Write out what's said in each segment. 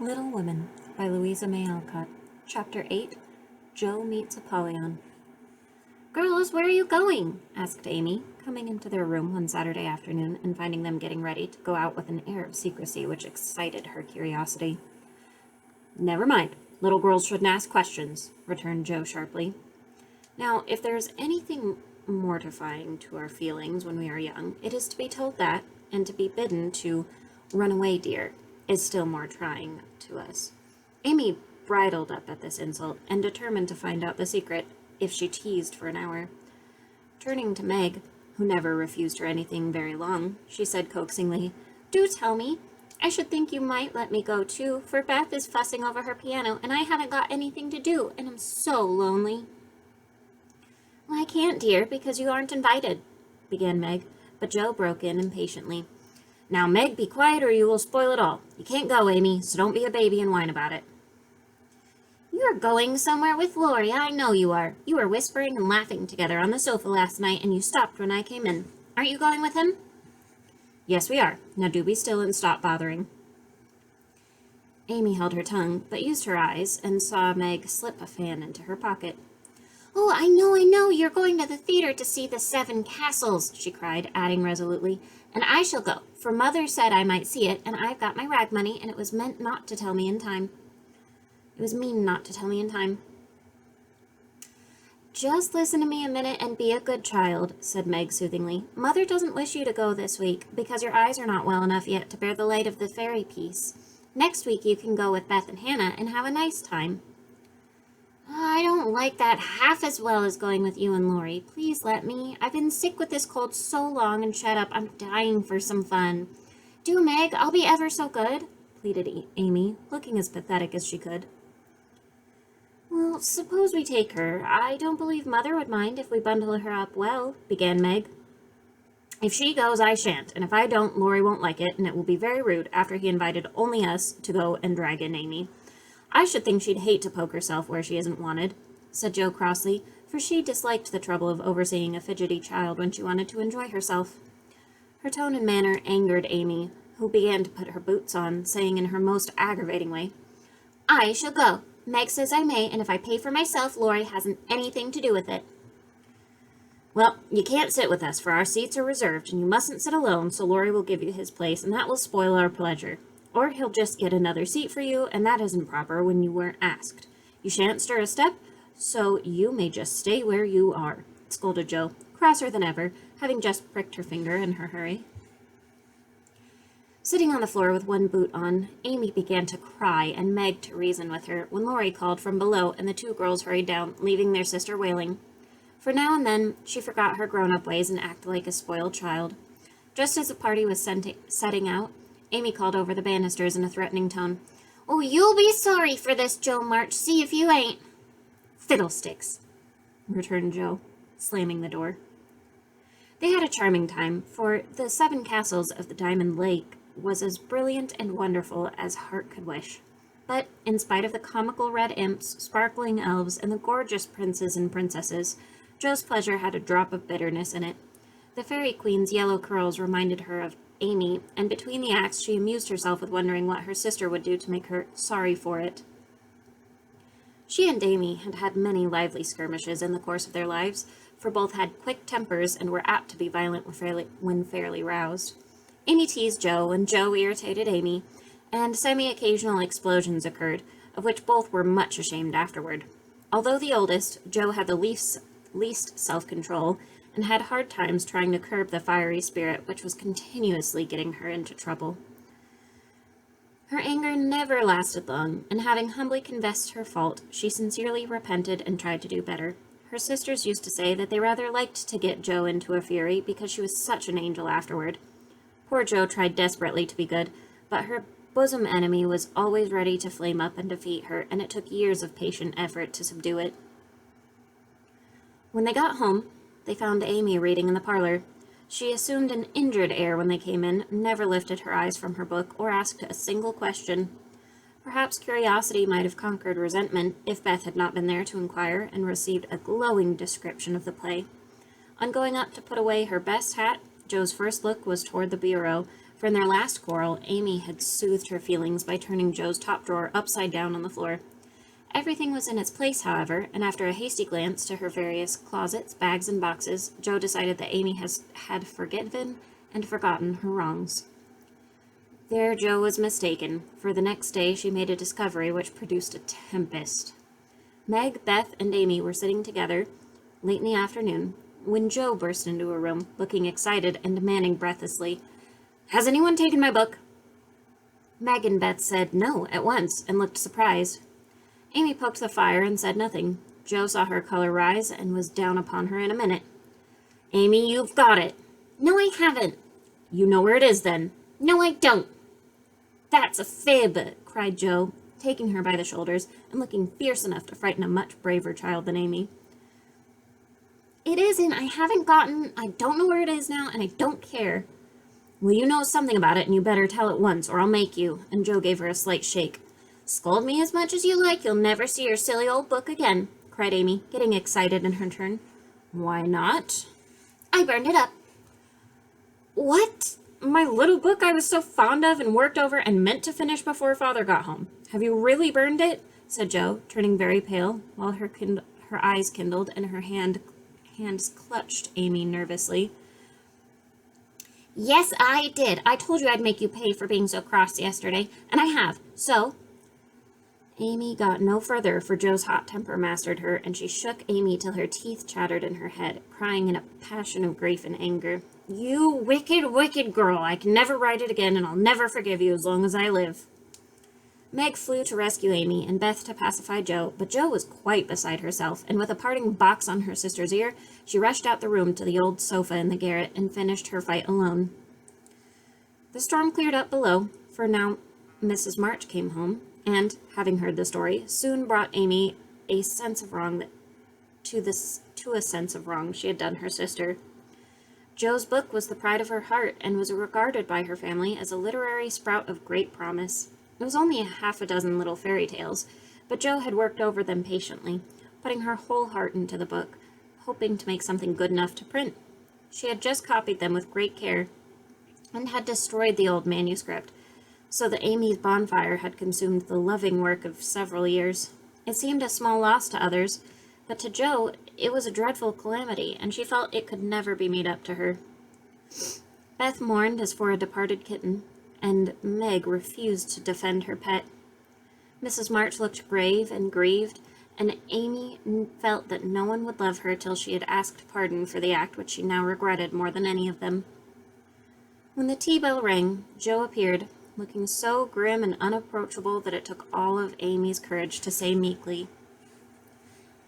Little Women by Louisa May Alcott. Chapter 8. Joe Meets Apollyon. "Girls, where are you going?" asked Amy, coming into their room one Saturday afternoon and finding them getting ready to go out with an air of secrecy which excited her curiosity. "Never mind. Little girls shouldn't ask questions," returned Joe sharply. Now, if there is anything mortifying to our feelings when we are young, it is to be told that, and to be bidden to "run away, dear," is still more trying to us. Amy bridled up at this insult, and determined to find out the secret, if she teased for an hour. Turning to Meg, who never refused her anything very long, she said coaxingly, "Do tell me. I should think you might let me go too, for Beth is fussing over her piano, and I haven't got anything to do, and I'm so lonely." "Well, I can't, dear, because you aren't invited," began Meg, but Joe broke in impatiently. "Now, Meg, be quiet or you will spoil it all. You can't go, Amy, so don't be a baby and whine about it." "You're going somewhere with Laurie, I know you are. You were whispering and laughing together on the sofa last night, and you stopped when I came in. Aren't you going with him?" "Yes, we are. Now do be still and stop bothering." Amy held her tongue, but used her eyes, and saw Meg slip a fan into her pocket. "Oh, I know, you're going to the theater to see the Seven Castles," she cried, adding resolutely, "and I shall go, for Mother said I might see it, and I've got my rag money, and it was meant not to tell me in time. It was mean not to tell me in time." "Just listen to me a minute and be a good child," said Meg soothingly. "Mother doesn't wish you to go this week, because your eyes are not well enough yet to bear the light of the fairy piece. Next week you can go with Beth and Hannah and have a nice time." "I don't like that half as well as going with you and Laurie. Please let me. I've been sick with this cold so long and shut up, I'm dying for some fun. Do, Meg, I'll be ever so good," pleaded Amy, looking as pathetic as she could. "Well, suppose we take her. I don't believe Mother would mind if we bundle her up well," began Meg. "If she goes, I shan't, and if I don't, Laurie won't like it, and it will be very rude after he invited only us to go and drag in Amy. I should think she'd hate to poke herself where she isn't wanted," said Jo crossly, for she disliked the trouble of overseeing a fidgety child when she wanted to enjoy herself. Her tone and manner angered Amy, who began to put her boots on, saying in her most aggravating way, "I shall go. Meg says I may, and if I pay for myself, Laurie hasn't anything to do with it." "Well, you can't sit with us, for our seats are reserved, and you mustn't sit alone, so Laurie will give you his place, and that will spoil our pleasure. Or he'll just get another seat for you, and that isn't proper when you weren't asked. You shan't stir a step, so you may just stay where you are," scolded Jo, crosser than ever, having just pricked her finger in her hurry. Sitting on the floor with one boot on, Amy began to cry and Meg to reason with her when Laurie called from below and the two girls hurried down, leaving their sister wailing. For now and then she forgot her grown-up ways and acted like a spoiled child. Just as the party was setting out, Amy called over the banisters in a threatening tone, "Oh, you'll be sorry for this, Jo March. See if you ain't." "Fiddlesticks," returned Jo, slamming the door. They had a charming time, for the Seven Castles of the Diamond Lake was as brilliant and wonderful as heart could wish. But, in spite of the comical red imps, sparkling elves, and the gorgeous princes and princesses, Jo's pleasure had a drop of bitterness in it. The Fairy Queen's yellow curls reminded her of Amy, and between the acts she amused herself with wondering what her sister would do to make her sorry for it. She and Amy had had many lively skirmishes in the course of their lives, for both had quick tempers and were apt to be violent when fairly roused. Amy teased Jo, and Jo irritated Amy, and semi-occasional explosions occurred, of which both were much ashamed afterward. Although the oldest, Jo had the least self-control, and had hard times trying to curb the fiery spirit which was continuously getting her into trouble. Her anger never lasted long, and having humbly confessed her fault, she sincerely repented and tried to do better. Her sisters used to say that they rather liked to get Jo into a fury because she was such an angel afterward. Poor Jo tried desperately to be good, but her bosom enemy was always ready to flame up and defeat her, and it took years of patient effort to subdue it. When they got home, they found Amy reading in the parlor. She assumed an injured air when they came in, never lifted her eyes from her book, or asked a single question. Perhaps curiosity might have conquered resentment if Beth had not been there to inquire and received a glowing description of the play. On going up to put away her best hat, Jo's first look was toward the bureau, From their last quarrel, Amy had soothed her feelings by turning Joe's top drawer upside down on the floor. Everything was in its place, however, and after a hasty glance to her various closets, bags, and boxes, Joe decided that Amy had forgiven and forgotten her wrongs. There Joe was mistaken, for the next day she made a discovery which produced a tempest. Meg, Beth, and Amy were sitting together late in the afternoon when Joe burst into her room, looking excited and demanding breathlessly, "Has anyone taken my book?" Meg and Beth said no at once and looked surprised. Amy poked the fire and said nothing. Joe saw her color rise and was down upon her in a minute. "Amy, you've got it." "No, I haven't." "You know where it is, then." "No, I don't." "That's a fib," cried Joe, taking her by the shoulders and looking fierce enough to frighten a much braver child than Amy. "It isn't. I don't know where it is now, and I don't care." "Well, you know something about it, and you better tell at once, or I'll make you," and Joe gave her a slight shake. "Scold me as much as you like, you'll never see your silly old book again," cried Amy, getting excited in her turn. "Why not?" "I burned it up." "What? My little book I was so fond of and worked over and meant to finish before Father got home. Have you really burned it?" said Joe, turning very pale, while her eyes kindled and her hands clutched Amy nervously. "Yes, I did. I told you I'd make you pay for being so cross yesterday, and I have. So..." Amy got no further, for Joe's hot temper mastered her, and she shook Amy till her teeth chattered in her head, crying in a passion of grief and anger, "You wicked, wicked girl! I can never write it again, and I'll never forgive you as long as I live." Meg flew to rescue Amy, and Beth to pacify Joe, but Joe was quite beside herself, and with a parting box on her sister's ear, she rushed out the room to the old sofa in the garret and finished her fight alone. The storm cleared up below, for now Mrs. March came home, and, having heard the story, soon brought Amy to a sense of wrong she had done her sister. Joe's book was the pride of her heart, and was regarded by her family as a literary sprout of great promise. It was only half a dozen little fairy tales, but Joe had worked over them patiently, putting her whole heart into the book, hoping to make something good enough to print. She had just copied them with great care, and had destroyed the old manuscript, so that Amy's bonfire had consumed the loving work of several years. It seemed a small loss to others, but to Joe it was a dreadful calamity, and she felt it could never be made up to her. Beth mourned as for a departed kitten, and Meg refused to defend her pet. Mrs. March looked grave and grieved, and Amy felt that no one would love her till she had asked pardon for the act which she now regretted more than any of them. When the tea bell rang, Joe appeared, looking so grim and unapproachable that it took all of Amy's courage to say meekly,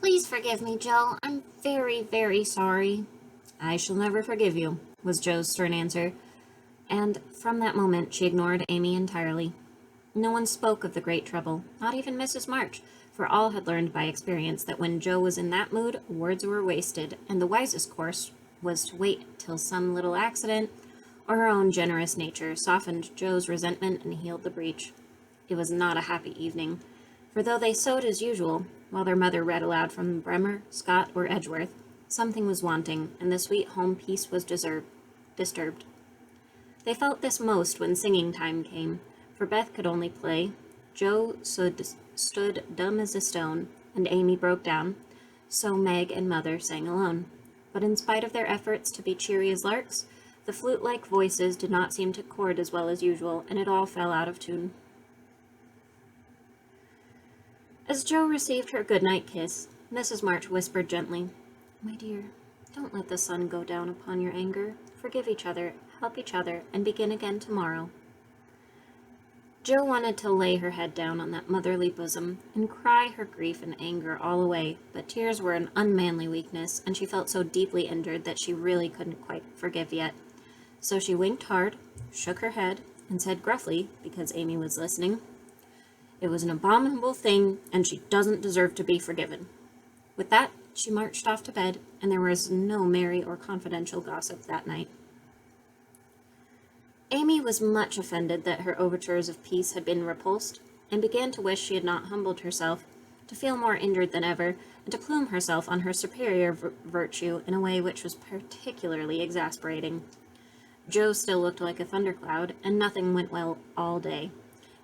"Please forgive me, Joe. I'm very, very sorry." "I shall never forgive you," was Joe's stern answer, and from that moment she ignored Amy entirely. No one spoke of the great trouble, not even Mrs. March, for all had learned by experience that when Joe was in that mood, words were wasted, and the wisest course was to wait till some little accident, or her own generous nature, softened Joe's resentment and healed the breach. It was not a happy evening, for though they sewed as usual, while their mother read aloud from Bremer, Scott, or Edgeworth, something was wanting, and the sweet home peace was disturbed. They felt this most when singing time came, for Beth could only play, Joe stood dumb as a stone, and Amy broke down, so Meg and Mother sang alone. But in spite of their efforts to be cheery as larks, the flute-like voices did not seem to chord as well as usual, and it all fell out of tune. As Joe received her good-night kiss, Mrs. March whispered gently, "My dear, don't let the sun go down upon your anger. Forgive each other, help each other, and begin again tomorrow." Joe wanted to lay her head down on that motherly bosom and cry her grief and anger all away, but tears were an unmanly weakness, and she felt so deeply injured that she really couldn't quite forgive yet. So she winked hard, shook her head, and said gruffly, because Amy was listening, "It was an abominable thing, and she doesn't deserve to be forgiven." With that, she marched off to bed, and there was no merry or confidential gossip that night. Amy was much offended that her overtures of peace had been repulsed, and began to wish she had not humbled herself, to feel more injured than ever, and to plume herself on her superior virtue in a way which was particularly exasperating. Joe still looked like a thundercloud, and nothing went well all day.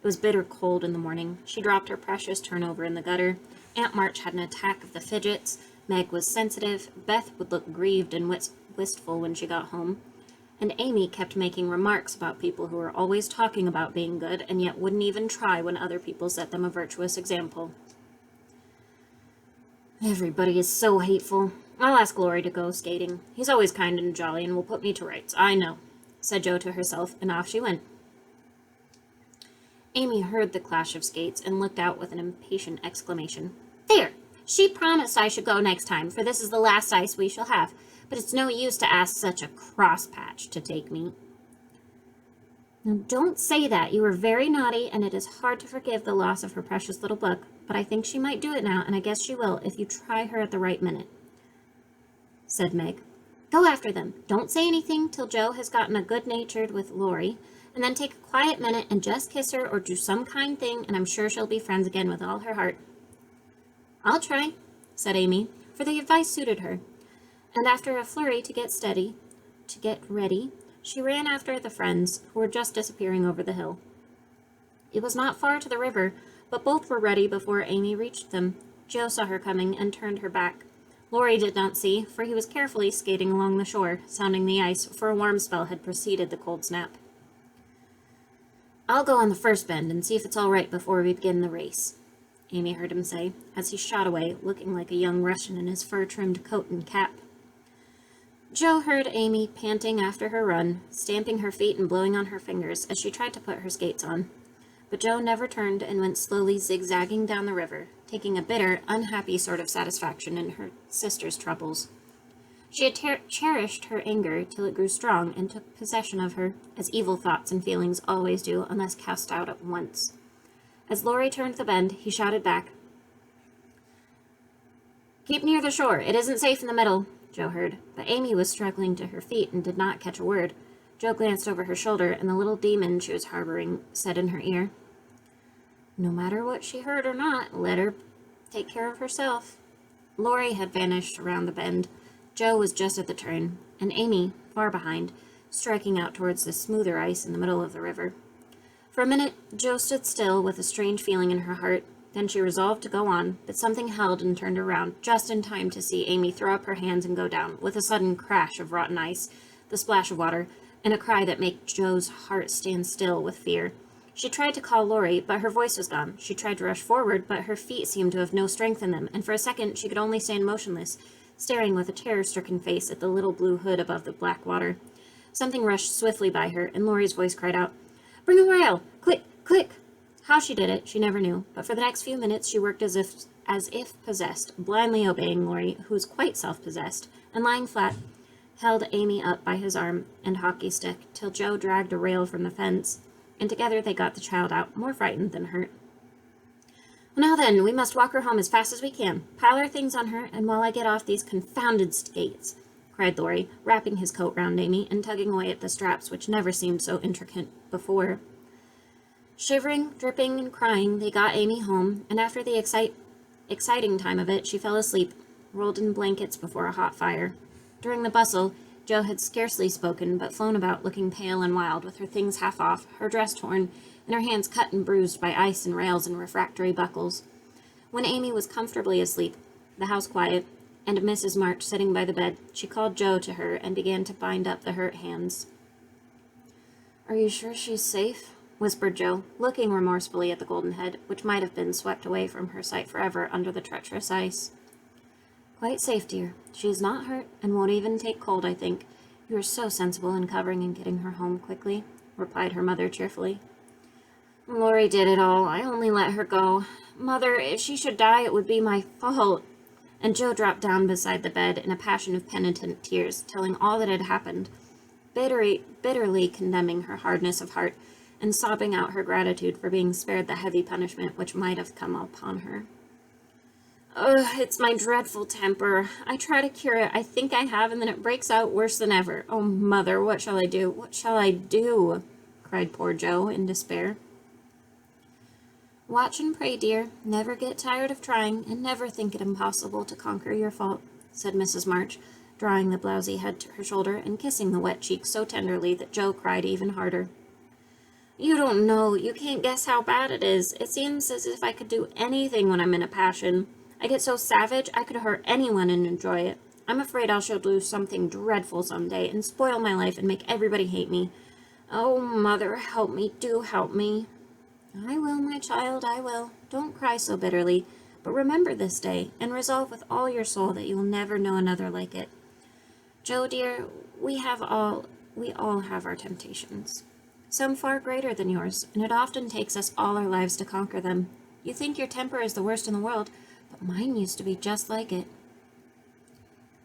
It was bitter cold in the morning. She dropped her precious turnover in the gutter. Aunt March had an attack of the fidgets. Meg was sensitive. Beth would look grieved and wistful when she got home. And Amy kept making remarks about people who were always talking about being good and yet wouldn't even try when other people set them a virtuous example. Everybody is so hateful. I'll ask Laurie to go skating. He's always kind and jolly and will put me to rights, I know, said Jo to herself, and off she went. Amy heard the clash of skates and looked out with an impatient exclamation. There! She promised I should go next time, for this is the last ice we shall have, but it's no use to ask such a crosspatch to take me. Now, don't say that. You were very naughty, and it is hard to forgive the loss of her precious little book, but I think she might do it now, and I guess she will if you try her at the right minute, said Meg. Go after them. Don't say anything till Jo has gotten a good-natured with Laurie, and then take a quiet minute and just kiss her or do some kind thing, and I'm sure she'll be friends again with all her heart. I'll try, said Amy, for the advice suited her, and after a flurry to get ready, she ran after the friends, who were just disappearing over the hill. It was not far to the river, but both were ready before Amy reached them. Jo saw her coming and turned her back. Laurie did not see, for he was carefully skating along the shore, sounding the ice, for a warm spell had preceded the cold snap. I'll go on the first bend and see if it's all right before we begin the race, Amy heard him say, as he shot away, looking like a young Russian in his fur-trimmed coat and cap. Jo heard Amy panting after her run, stamping her feet and blowing on her fingers as she tried to put her skates on. But Jo never turned and went slowly zigzagging down the river, taking a bitter, unhappy sort of satisfaction in her sister's troubles. She had cherished her anger till it grew strong and took possession of her, as evil thoughts and feelings always do unless cast out at once. As Laurie turned the bend, he shouted back, Keep near the shore. It isn't safe in the middle, Jo heard, but Amy was struggling to her feet and did not catch a word. Jo glanced over her shoulder, and the little demon she was harboring said in her ear, No matter what she heard or not, let her take care of herself. Laurie had vanished around the bend. Jo was just at the turn, and Amy, far behind, striking out towards the smoother ice in the middle of the river. For a minute, Jo stood still with a strange feeling in her heart. Then she resolved to go on, but something held and turned her round just in time to see Amy throw up her hands and go down, with a sudden crash of rotten ice, the splash of water, and a cry that made Jo's heart stand still with fear. She tried to call Laurie, but her voice was gone. She tried to rush forward, but her feet seemed to have no strength in them, and for a second she could only stand motionless, staring with a terror-stricken face at the little blue hood above the black water. Something rushed swiftly by her, and Laurie's voice cried out, Bring a rail! Quick! Quick! How she did it, she never knew, but for the next few minutes she worked as if possessed, blindly obeying Laurie, who was quite self-possessed, and lying flat, held Amy up by his arm and hockey stick till Jo dragged a rail from the fence, and together they got the child out, more frightened than hurt. Well, now then, we must walk her home as fast as we can. Pile our things on her, and while I get off these confounded skates, cried Laurie, wrapping his coat round Amy and tugging away at the straps which never seemed so intricate before. Shivering, dripping, and crying, they got Amy home, and after the exciting time of it, she fell asleep, rolled in blankets before a hot fire. During the bustle, Jo had scarcely spoken, but flown about looking pale and wild, with her things half off, her dress torn, and her hands cut and bruised by ice and rails and refractory buckles. When Amy was comfortably asleep, the house quiet, and Mrs. March sitting by the bed, she called Jo to her and began to bind up the hurt hands. Are you sure she's safe? Whispered Jo, looking remorsefully at the golden head, which might have been swept away from her sight forever under the treacherous ice. Quite safe, dear. She is not hurt, and won't even take cold, I think. You are so sensible in covering and getting her home quickly, replied her mother cheerfully. Laurie did it all. I only let her go. Mother, if she should die, it would be my fault. And Jo dropped down beside the bed in a passion of penitent tears, telling all that had happened, bitterly condemning her hardness of heart, and sobbing out her gratitude for being spared the heavy punishment which might have come upon her. It's my dreadful temper. I try to cure it. I think I have, and then it breaks out worse than ever. Oh, Mother, what shall I do? What shall I do? Cried poor Jo in despair. Watch and pray, dear. Never get tired of trying, and never think it impossible to conquer your fault, said Mrs. March, drawing the blousy head to her shoulder and kissing the wet cheek so tenderly that Joe cried even harder. You don't know, you can't guess how bad it is. It seems as if I could do anything when I'm in a passion. I get so savage I could hurt anyone and enjoy it. I'm afraid I shall do something dreadful someday and spoil my life and make everybody hate me. Oh, Mother, help me, do help me. I will, my child, I will. Don't cry so bitterly, but remember this day, and resolve with all your soul that you will never know another like it. Joe, dear, we all have our temptations. Some far greater than yours, and it often takes us all our lives to conquer them. You think your temper is the worst in the world, but mine used to be just like it.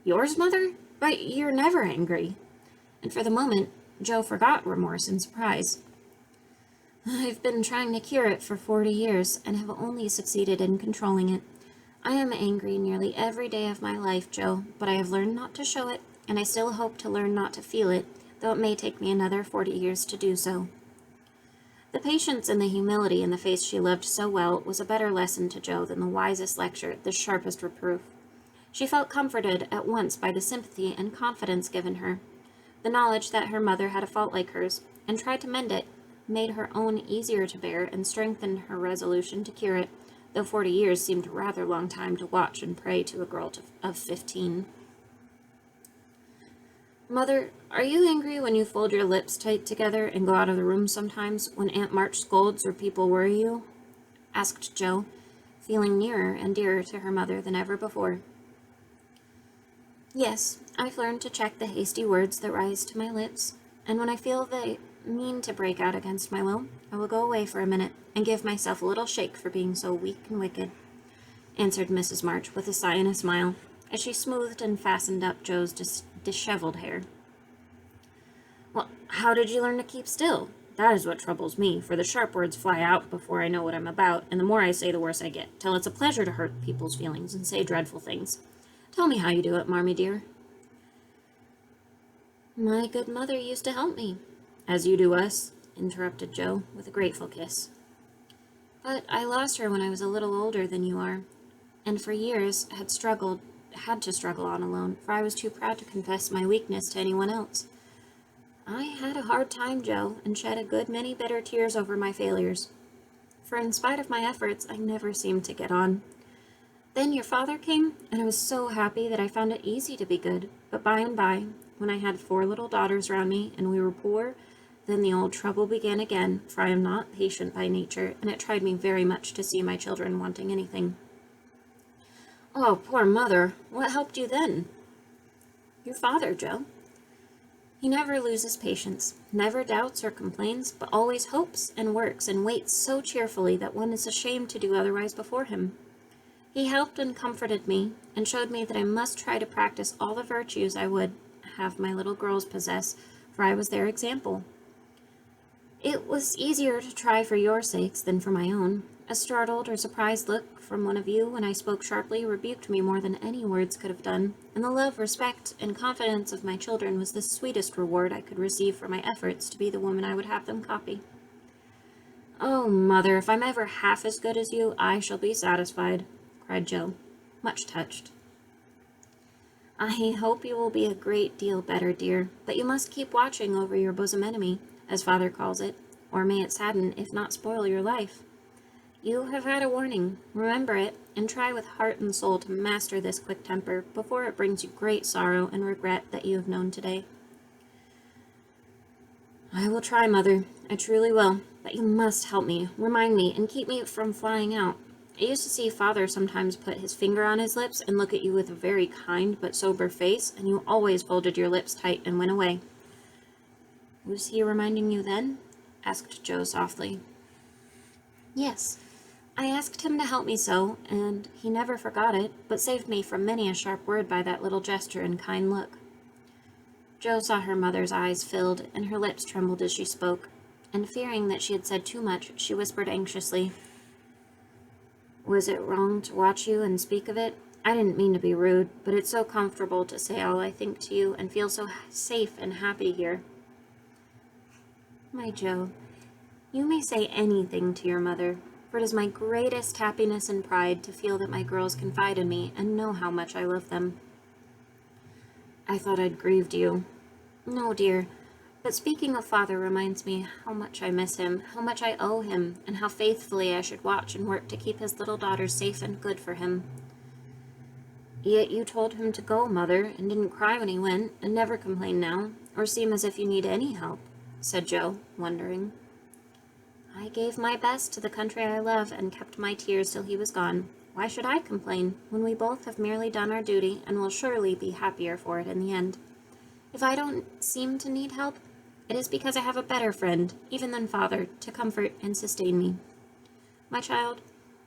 Yours, Mother? But you're never angry. And for the moment, Joe forgot remorse and surprise. I've been trying to cure it for 40 years, and have only succeeded in controlling it. I am angry nearly every day of my life, Joe, but I have learned not to show it, and I still hope to learn not to feel it, though it may take me another 40 years to do so. The patience and the humility in the face she loved so well was a better lesson to Joe than the wisest lecture, the sharpest reproof. She felt comforted at once by the sympathy and confidence given her. The knowledge that her mother had a fault like hers, and tried to mend it, made her own easier to bear and strengthened her resolution to cure it, though 40 years seemed a rather long time to watch and pray to a girl of 15. Mother, are you angry when you fold your lips tight together and go out of the room sometimes, when Aunt March scolds or people worry you? Asked Joe, feeling nearer and dearer to her mother than ever before. Yes, I've learned to check the hasty words that rise to my lips, and when I feel they mean to break out against my will, I will go away for a minute and give myself a little shake for being so weak and wicked, answered Mrs. March with a sigh and a smile, as she smoothed and fastened up Joe's disheveled hair. Well, how did you learn to keep still? That is what troubles me, for the sharp words fly out before I know what I'm about, and the more I say, the worse I get, till it's a pleasure to hurt people's feelings and say dreadful things. Tell me how you do it, Marmee dear. My good mother used to help me. As you do us, interrupted Joe, with a grateful kiss. But I lost her when I was a little older than you are, and for years had to struggle on alone, for I was too proud to confess my weakness to anyone else. I had a hard time, Joe, and shed a good many bitter tears over my failures, for in spite of my efforts, I never seemed to get on. Then your father came, and I was so happy that I found it easy to be good, but by and by, when I had 4 little daughters round me, and we were poor, then the old trouble began again, for I am not patient by nature, and it tried me very much to see my children wanting anything. Oh, poor mother, what helped you then? Your father, Joe. He never loses patience, never doubts or complains, but always hopes and works and waits so cheerfully that one is ashamed to do otherwise before him. He helped and comforted me, and showed me that I must try to practice all the virtues I would have my little girls possess, for I was their example. It was easier to try for your sakes than for my own. A startled or surprised look from one of you when I spoke sharply rebuked me more than any words could have done, and the love, respect, and confidence of my children was the sweetest reward I could receive for my efforts to be the woman I would have them copy. Oh, Mother, if I'm ever half as good as you, I shall be satisfied, cried Joe, much touched. I hope you will be a great deal better, dear, but you must keep watching over your bosom enemy, as Father calls it, or may it sadden, if not spoil, your life. You have had a warning. Remember it, and try with heart and soul to master this quick temper before it brings you great sorrow and regret that you have known today. I will try, Mother. I truly will. But you must help me, remind me, and keep me from flying out. I used to see Father sometimes put his finger on his lips and look at you with a very kind but sober face, and you always folded your lips tight and went away. Was he reminding you then? Asked Joe softly. Yes. I asked him to help me so, and he never forgot it, but saved me from many a sharp word by that little gesture and kind look. Jo saw her mother's eyes filled, and her lips trembled as she spoke, and fearing that she had said too much, she whispered anxiously, Was it wrong to watch you and speak of it? I didn't mean to be rude, but it's so comfortable to say all I think to you and feel so safe and happy here. My Jo, you may say anything to your mother, for it is my greatest happiness and pride to feel that my girls confide in me and know how much I love them. I thought I'd grieved you." "No, dear. But speaking of father reminds me how much I miss him, how much I owe him, and how faithfully I should watch and work to keep his little daughter safe and good for him." "Yet you told him to go, Mother, and didn't cry when he went, and never complain now, or seem as if you need any help," said Joe, wondering. "I gave my best to the country I love, and kept my tears till he was gone. Why should I complain, when we both have merely done our duty, and will surely be happier for it in the end? If I don't seem to need help, it is because I have a better friend, even than father, to comfort and sustain me. My child,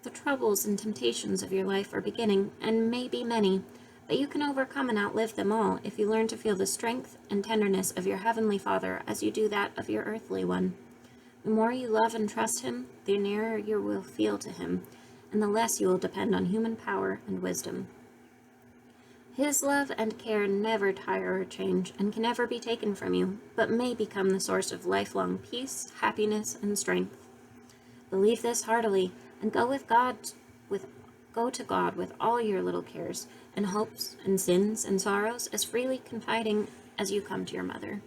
the troubles and temptations of your life are beginning, and may be many, but you can overcome and outlive them all if you learn to feel the strength and tenderness of your heavenly Father as you do that of your earthly one. The more you love and trust him, the nearer you will feel to him, and the less you will depend on human power and wisdom. His love and care never tire or change, and can never be taken from you, but may become the source of lifelong peace, happiness, and strength. Believe this heartily, and go to God with all your little cares, and hopes, and sins, and sorrows, as freely confiding as you come to your mother."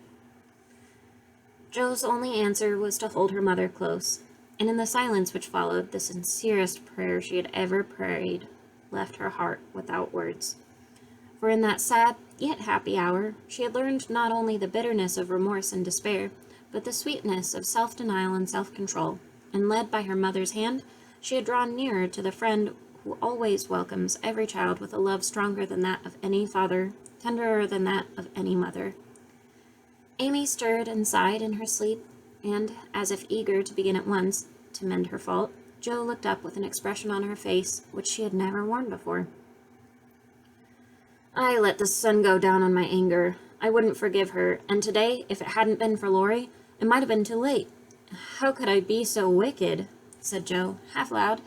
Joe's only answer was to hold her mother close, and in the silence which followed, the sincerest prayer she had ever prayed left her heart without words. For in that sad, yet happy hour, she had learned not only the bitterness of remorse and despair, but the sweetness of self-denial and self-control, and led by her mother's hand, she had drawn nearer to the friend who always welcomes every child with a love stronger than that of any father, tenderer than that of any mother. Amy stirred and sighed in her sleep, and, as if eager to begin at once to mend her fault, Joe looked up with an expression on her face which she had never worn before. "I let the sun go down on my anger. I wouldn't forgive her, and today, if it hadn't been for Laurie, it might have been too late. How could I be so wicked?" said Joe, half aloud,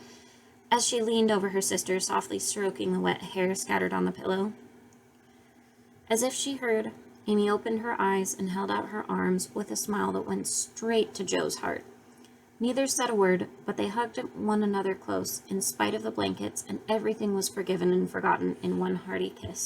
as she leaned over her sister, softly stroking the wet hair scattered on the pillow. As if she heard, Amy opened her eyes and held out her arms with a smile that went straight to Joe's heart. Neither said a word, but they hugged one another close, in spite of the blankets, and everything was forgiven and forgotten in one hearty kiss.